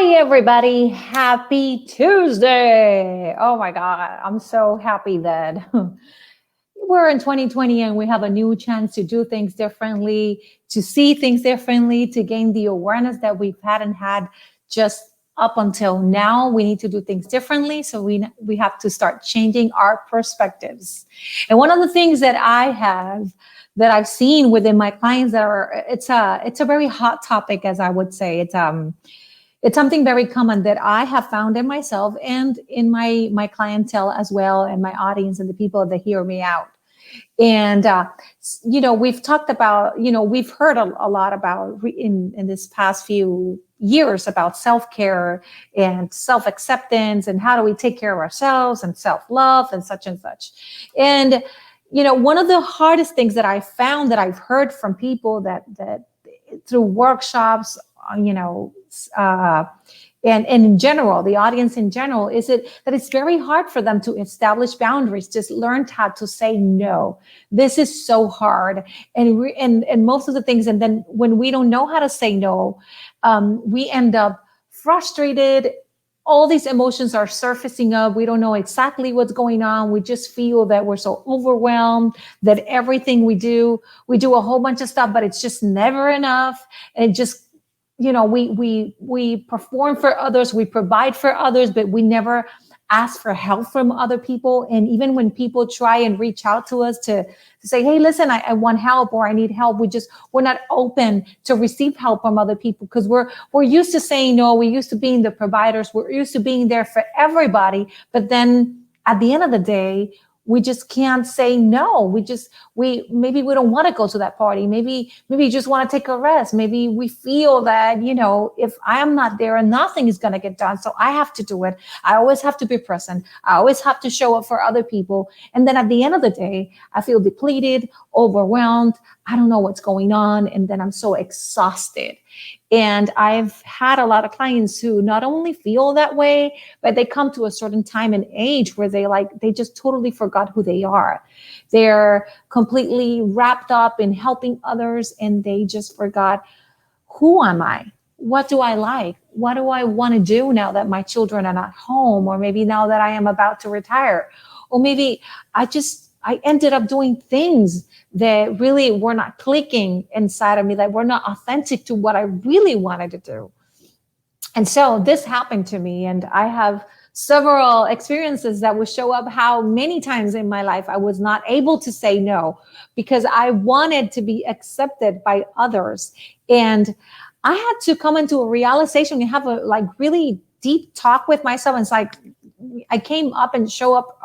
Hi, everybody. Happy Tuesday. Oh my God. I'm so happy that we're in 2020 and we have a new chance to do things differently, to see things differently, to gain the awareness that we hadn't had just up until now. We need to do things differently. So we have to start changing our perspectives. And one of the things that I've seen within my clients that are it's a very hot topic, as I would say. It's something very common that I have found in myself and in my clientele as well, and my audience and the people that hear me out. And we've talked about, we've heard a lot about in this past few years about self-care and self-acceptance and how do we take care of ourselves and self-love and such and such. And one of the hardest things that I found, that I've heard from people that through workshops, uh, and in general, the audience in general, is that it's very hard for them to establish boundaries, just learn how to say no. This is so hard. And most of the things, and then when we don't know how to say no, we end up frustrated. All these emotions are surfacing up. We don't know exactly what's going on. We just feel that we're so overwhelmed, that everything we do a whole bunch of stuff, but it's just never enough. And it just, we perform for others, we provide for others, but we never ask for help from other people. And even when people try and reach out to us to say, hey, listen, I want help, or I need help, we're not open to receive help from other people, because we're used to saying no. We're used to being the providers. We're used to being there for everybody. But then at the end of the day, we just can't say no. Maybe we don't want to go to that party. Maybe you just want to take a rest. Maybe we feel that, if I am not there, nothing is going to get done. So I have to do it. I always have to be present. I always have to show up for other people. And then at the end of the day, I feel depleted, overwhelmed. I don't know what's going on. And then I'm so exhausted. And I've had a lot of clients who not only feel that way, but they come to a certain time and age where they just totally forgot who they are. They're completely wrapped up in helping others, and they just forgot, who am I? What do I like? What do I want to do now that my children are not home? Or maybe now that I am about to retire? Or maybe I ended up doing things that really were not clicking inside of me, that were not authentic to what I really wanted to do. And so this happened to me, and I have several experiences that would show up how many times in my life I was not able to say no because I wanted to be accepted by others. And I had to come into a realization and have a really deep talk with myself. And it's like I came up and show up,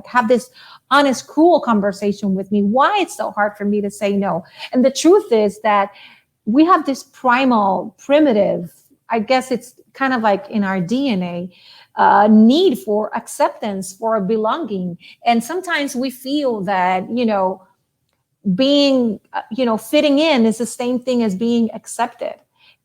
have this honest, cruel conversation with me, why it's so hard for me to say no. And the truth is that we have this primitive, I guess it's kind of like in our DNA, need for acceptance, for belonging. And sometimes we feel that, being, fitting in is the same thing as being accepted.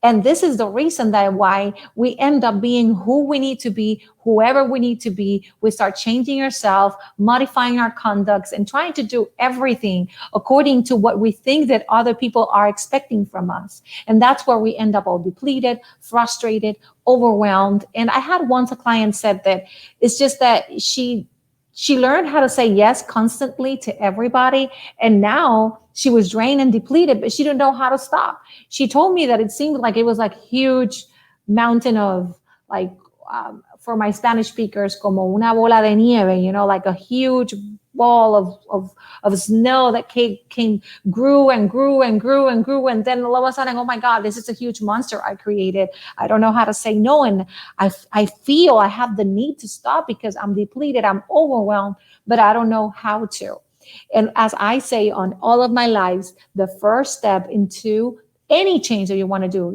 And this is the reason that why we end up being who we need to be, whoever we need to be. We start changing ourselves, modifying our conducts, and trying to do everything according to what we think that other people are expecting from us. And that's where we end up all depleted, frustrated, overwhelmed. And I had once a client said that it's just that she learned how to say yes constantly to everybody. And now she was drained and depleted, but she didn't know how to stop. She told me that it seemed like it was like huge mountain of for my Spanish speakers, como una bola de nieve, like a huge ball of snow that grew and grew and grew and grew. And then all of a sudden, oh my God, this is a huge monster I created. I don't know how to say no. And I feel I have the need to stop because I'm depleted, I'm overwhelmed, but I don't know how to. And as I say on all of my lives, the first step into any change that you want to do,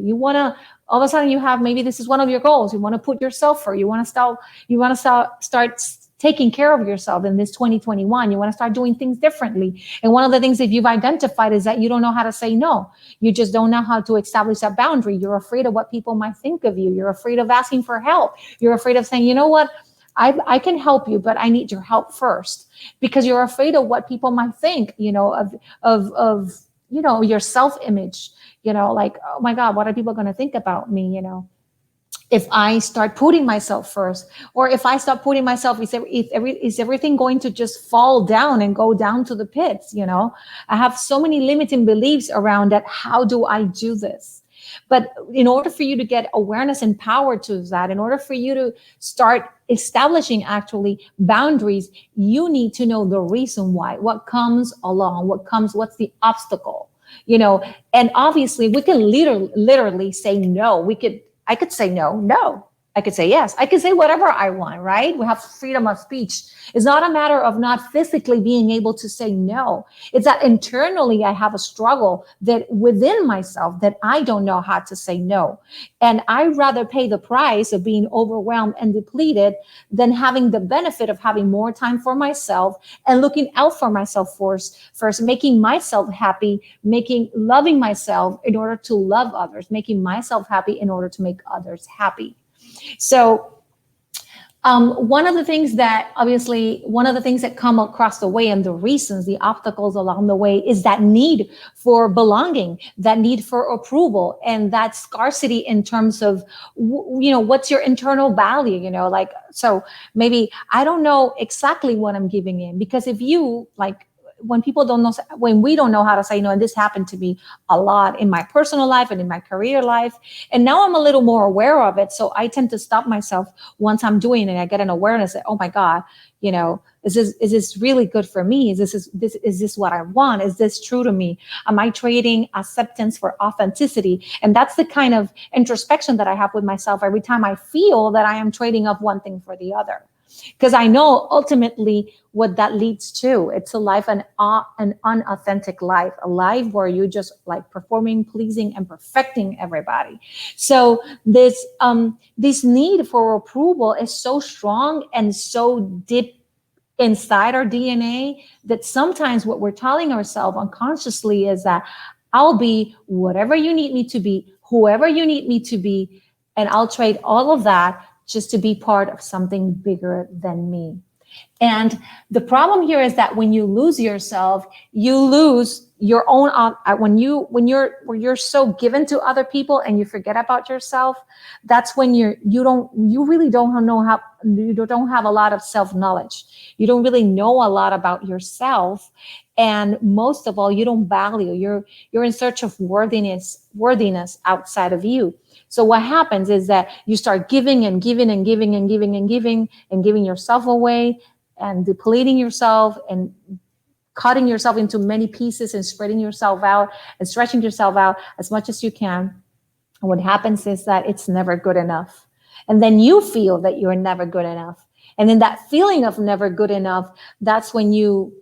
all of a sudden you have, maybe this is one of your goals. You want to put yourself first. You want to start taking care of yourself in this 2021. You want to start doing things differently. And one of the things that you've identified is that you don't know how to say no. You just don't know how to establish that boundary. You're afraid of what people might think of you. You're afraid of asking for help. You're afraid of saying, you know what? I can help you, but I need your help first, because you're afraid of what people might think, of your self-image, like, oh my God, what are people going to think about me, if I start putting myself first, or if I start putting myself, is everything going to just fall down and go down to the pits? I have so many limiting beliefs around that. How do I do this? But in order for you to get awareness and power to that, in order for you to start establishing actually boundaries, you need to know the reason why, what comes along, what's the obstacle, and obviously we can literally say no. I could say no. I could say yes. I could say whatever I want, right? We have freedom of speech. It's not a matter of not physically being able to say no. It's that internally I have a struggle that within myself that I don't know how to say no. And I'd rather pay the price of being overwhelmed and depleted than having the benefit of having more time for myself and looking out for myself first, making myself happy, loving myself in order to love others, making myself happy in order to make others happy. So one of the things that come across the way, and the reasons, the obstacles along the way, is that need for belonging, that need for approval, and that scarcity in terms of, what's your internal value, so maybe I don't know exactly what I'm giving in, because if you when we don't know how to say no, and this happened to me a lot in my personal life and in my career life, and now I'm a little more aware of it, so I tend to stop myself once I'm doing it. I get an awareness that, oh my God, is this really good for me? Is this what I want? Is this true to me? Am I trading acceptance for authenticity? And that's the kind of introspection that I have with myself every time I feel that I am trading off one thing for the other. Because I know ultimately what that leads to. It's a life, an unauthentic life, a life where you just like performing, pleasing, and perfecting everybody. So this need for approval is so strong and so deep inside our DNA that sometimes what we're telling ourselves unconsciously is that I'll be whatever you need me to be, whoever you need me to be, and I'll trade all of that just to be part of something bigger than me. And the problem here is that when you lose yourself, you lose your own. When you're so given to other people and you forget about yourself, that's when you really don't know how. You don't have a lot of self-knowledge. You don't really know a lot about yourself, and most of all, you don't value. You're in search of worthiness outside of you. So what happens is that you start giving and giving and giving and giving and giving and giving yourself away and depleting yourself and cutting yourself into many pieces and spreading yourself out and stretching yourself out as much as you can. And what happens is that it's never good enough. And then you feel that you're never good enough. And then that feeling of never good enough, that's when you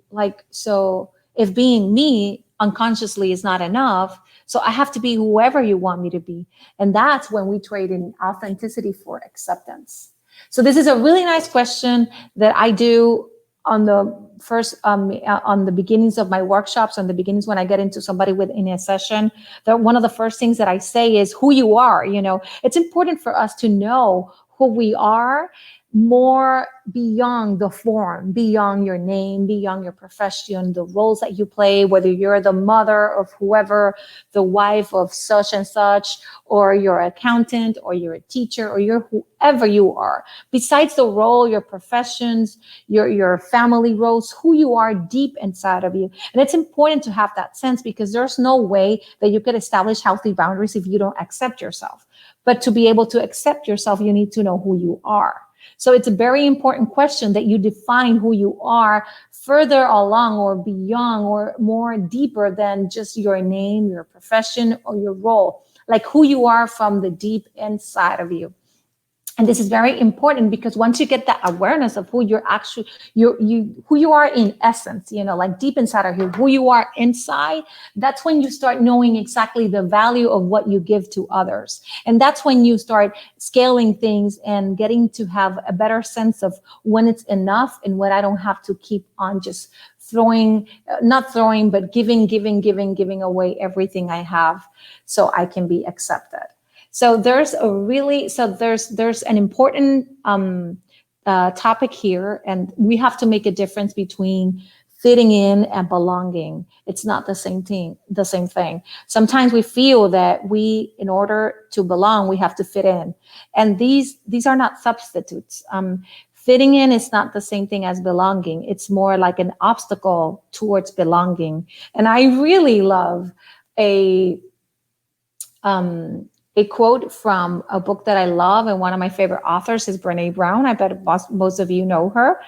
so if being me unconsciously is not enough, so I have to be whoever you want me to be. And that's when we trade in authenticity for acceptance. So this is a really nice question that I do on the first, on the beginnings of my workshops, on the beginnings when I get into somebody in a session, that one of the first things that I say is who you are. It's important for us to know who we are, more beyond the form, beyond your name, beyond your profession, the roles that you play, whether you're the mother of whoever, the wife of such and such, or you're an accountant, or you're a teacher, or you're whoever you are. Besides the role, your professions, your family roles, who you are deep inside of you. And it's important to have that sense, because there's no way that you could establish healthy boundaries if you don't accept yourself. But to be able to accept yourself, you need to know who you are. So it's a very important question that you define who you are further along or beyond or more deeper than just your name, your profession, or your role, like who you are from the deep inside of you. And this is very important, because once you get that awareness of who you're actually, who you are in essence, like deep inside of you, who you are inside, that's when you start knowing exactly the value of what you give to others. And that's when you start scaling things and getting to have a better sense of when it's enough and when I don't have to keep on just not throwing, but giving away everything I have so I can be accepted. So there's an important topic here, and we have to make a difference between fitting in and belonging. It's not the same thing. Sometimes we feel that in order to belong, we have to fit in. And these are not substitutes. Fitting in is not the same thing as belonging. It's more like an obstacle towards belonging. And I really love a a quote from a book that I love, and one of my favorite authors is Brene Brown. I bet most of you know her.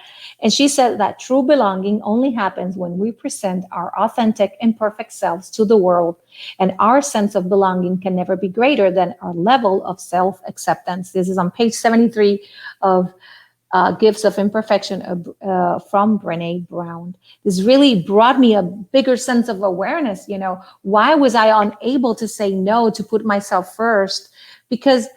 And she said that true belonging only happens when we present our authentic, imperfect selves to the world, and our sense of belonging can never be greater than our level of self-acceptance. This is on page 73 of Gifts of Imperfection from Brene Brown. This really brought me a bigger sense of awareness. Why was I unable to say no, to put myself first? Because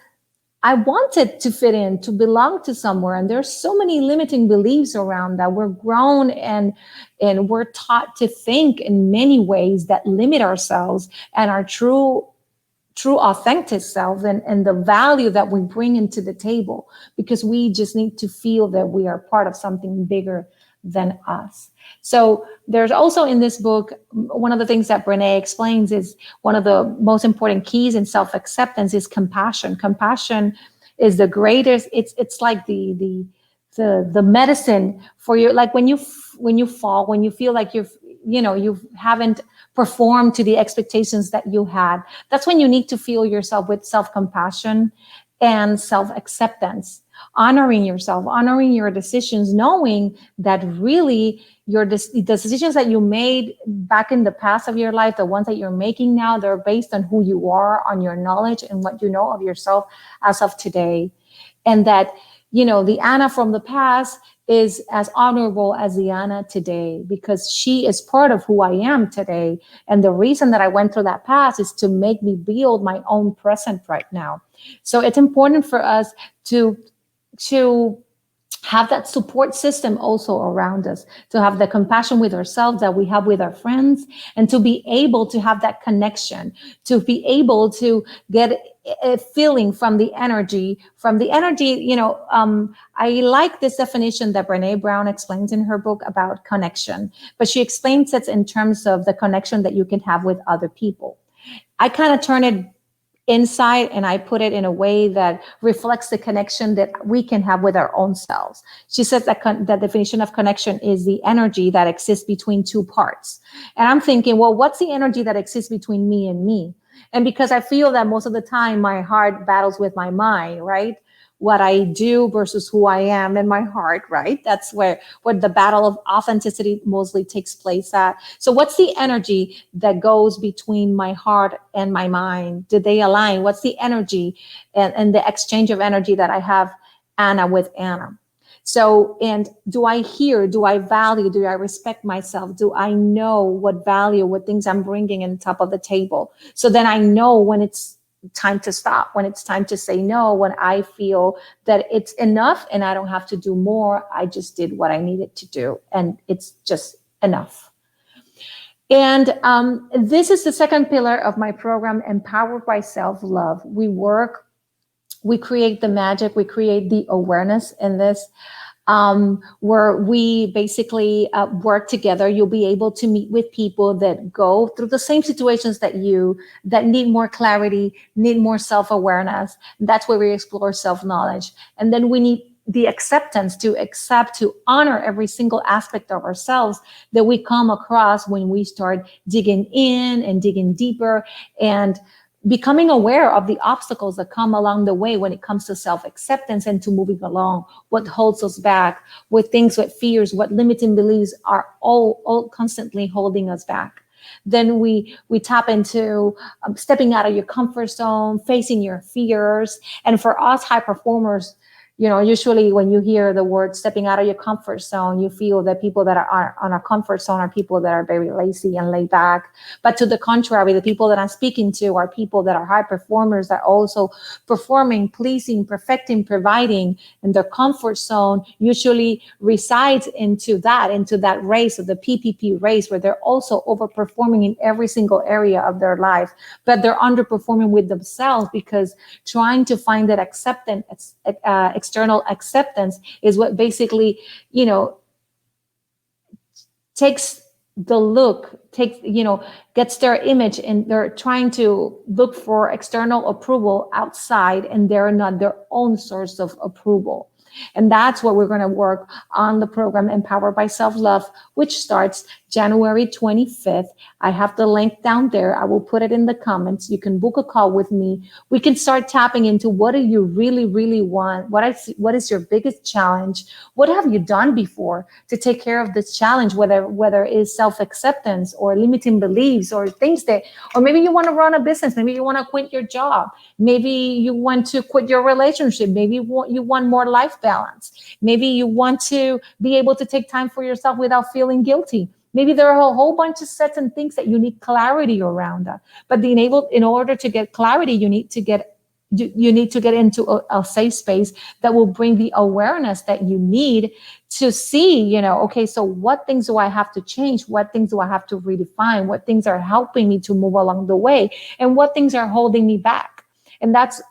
I wanted to fit in, to belong to somewhere. And there's so many limiting beliefs around that. We're grown and we're taught to think in many ways that limit ourselves and our true authentic self and the value that we bring into the table, because we just need to feel that we are part of something bigger than us. So there's also in this book, one of the things that Brene explains is one of the most important keys in self-acceptance is compassion. Compassion is the greatest. It's like the medicine for you. Like when you fall, when you feel like you haven't performed to the expectations that you had, that's when you need to feel yourself with self-compassion and self-acceptance, honoring yourself, honoring your decisions, knowing that really the decisions that you made back in the past of your life, the ones that you're making now, they're based on who you are, on your knowledge and what you know of yourself as of today. And that, the Anna from the past is as honorable as the Anna today, because she is part of who I am today. And the reason that I went through that past is to make me build my own present right now. So it's important for us to have that support system also around us, to have the compassion with ourselves that we have with our friends, and to be able to have that connection, to be able to get a feeling from the energy. I like this definition that Brene Brown explains in her book about connection, but she explains it in terms of the connection that you can have with other people. I kind of turn it inside and I put it in a way that reflects the connection that we can have with our own selves. She says that the definition of connection is the energy that exists between two parts. And I'm thinking, well, what's the energy that exists between me and me? And because I feel that most of the time my heart battles with my mind, right? What I do versus who I am in my heart, right? That's where the battle of authenticity mostly takes place at. So what's the energy that goes between my heart and my mind? Do they align? What's the energy and the exchange of energy that I have Anna with Anna? So, and do I hear, do I value, do I respect myself? Do I know what things I'm bringing in top of the table? So then I know when it's time to stop, when it's time to say no, when I feel that it's enough and I don't have to do more. I just did what I needed to do and it's just enough. And this is the second pillar of my program, Empowered by Self-Love. We create the magic, we create the awareness in this. Where we basically work together. You'll be able to meet with people that go through the same situations that need more clarity, need more self-awareness. That's where we explore self-knowledge. And then we need the acceptance to accept, to honor every single aspect of ourselves that we come across when we start digging in and digging deeper and becoming aware of the obstacles that come along the way when it comes to self-acceptance and to moving along, what holds us back, what fears, what limiting beliefs are all constantly holding us back. Then we tap into stepping out of your comfort zone, facing your fears. And for us high performers, usually when you hear the word stepping out of your comfort zone, you feel that people that are on a comfort zone are people that are very lazy and laid back. But to the contrary, the people that I'm speaking to are people that are high performers, that are also performing, pleasing, perfecting, providing. And their comfort zone usually resides into that race, of the PPP race, where they're also overperforming in every single area of their life. But they're underperforming with themselves because trying to find that acceptance, external acceptance is what basically, takes gets their image, and they're trying to look for external approval outside, and they're not their own source of approval. And that's what we're going to work on the program Empowered by Self-Love, which starts January 25th. I have the link down there. I will put it in the comments. You can book a call with me. We can start tapping into what do you really, really want? What is your biggest challenge? What have you done before to take care of this challenge, whether it is self-acceptance or limiting beliefs or things or maybe you want to run a business. Maybe you want to quit your job. Maybe you want to quit your relationship. Maybe you want more life balance. Maybe you want to be able to take time for yourself without feeling guilty. Maybe there are a whole bunch of sets and things that you need clarity around that. But in order to get clarity, you need to get into a safe space that will bring the awareness that you need to see, okay, so what things do I have to change? What things do I have to redefine? What things are helping me to move along the way? And what things are holding me back? And that's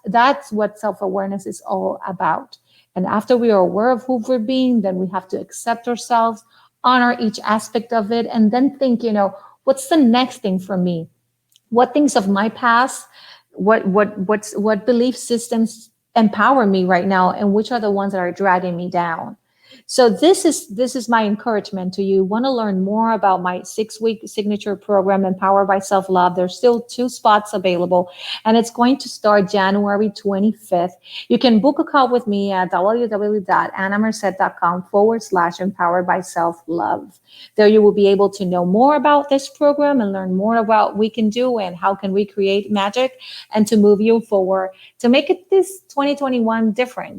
what self-awareness is all about. And after we are aware of who we're being, then we have to accept ourselves, honor each aspect of it, and then think, what's the next thing for me? What things of my past, what belief systems empower me right now, and which are the ones that are dragging me down? So this is my encouragement to you. Want to learn more about my 6-week signature program, Empowered by Self-Love? There's still 2 spots available, and it's going to start January 25th. You can book a call with me at www.anamerced.com/empowered by self-love. There you will be able to know more about this program and learn more about what we can do and how can we create magic and to move you forward, to make it this 2021 different.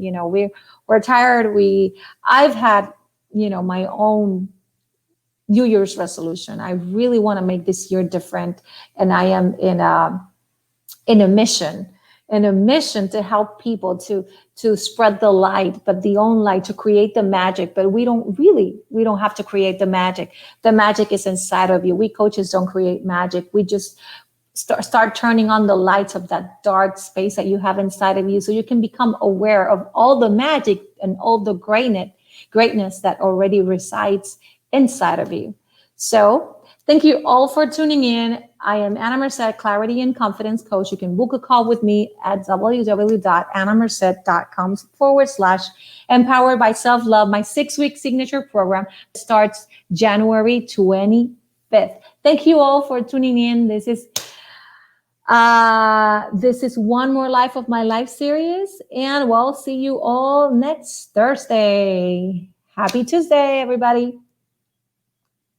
We're tired. I've had, my own New Year's resolution. I really want to make this year different. And I am in a mission to help people to spread the light, but the own light, to create the magic. But we don't have to create the magic. The magic is inside of you. We coaches don't create magic. We just start turning on the lights of that dark space that you have inside of you, so you can become aware of all the magic and all the greatness that already resides inside of you. So thank you all for tuning in. I am Ana Merced, Clarity and Confidence Coach. You can book a call with me at www.anamerced.com/empowered by self-love. My 6-week signature program starts January 25th. Thank you all for tuning in. This is One More Life of My Life series, and we'll see you all next Thursday. Happy Tuesday, everybody.